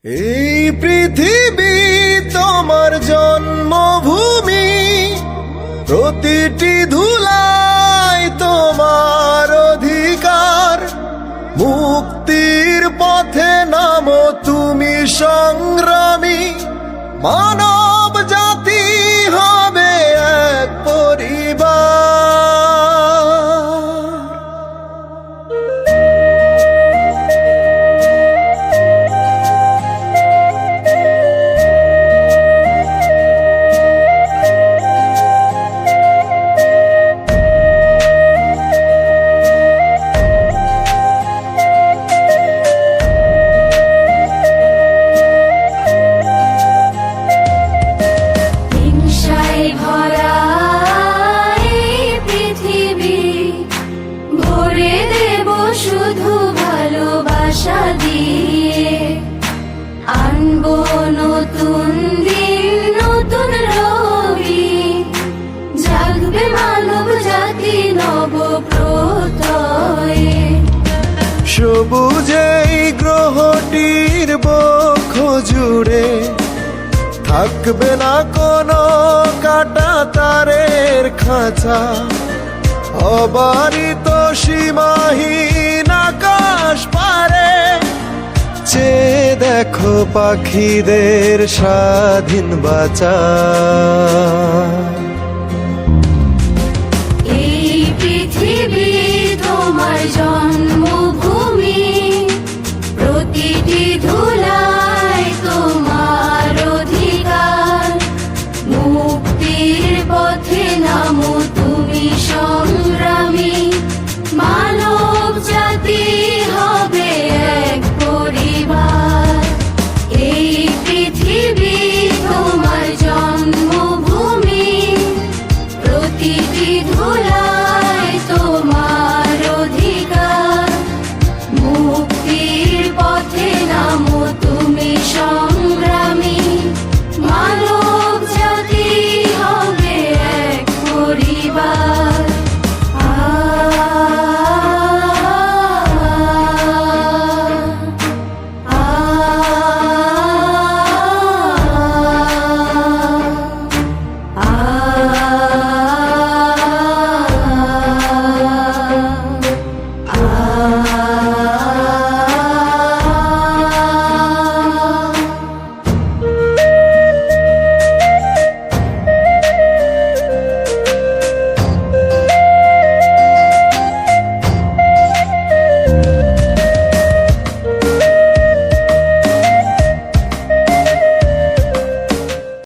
এই পৃথিবী তোমার জন্মভূমি, প্রতিটি ধুলায় তোমার অধিকার। মুক্তির পথে নামো তুমি সংগ্রামী, মানব জাতি হবে এক পরিবার। আনবো নতুন দিন, নতুন রবি, জাগবে মানব জাতি নব প্রত্যয়ে। সবুজে গ্রহটির বক্ষ জুড়ে থাকবে না কোনো কাটা তারের খাঁচা। অবারিত সীমাহীন আকাশ পারে চেয়ে দেখো পাখিদের স্বাধীন বাঁচা।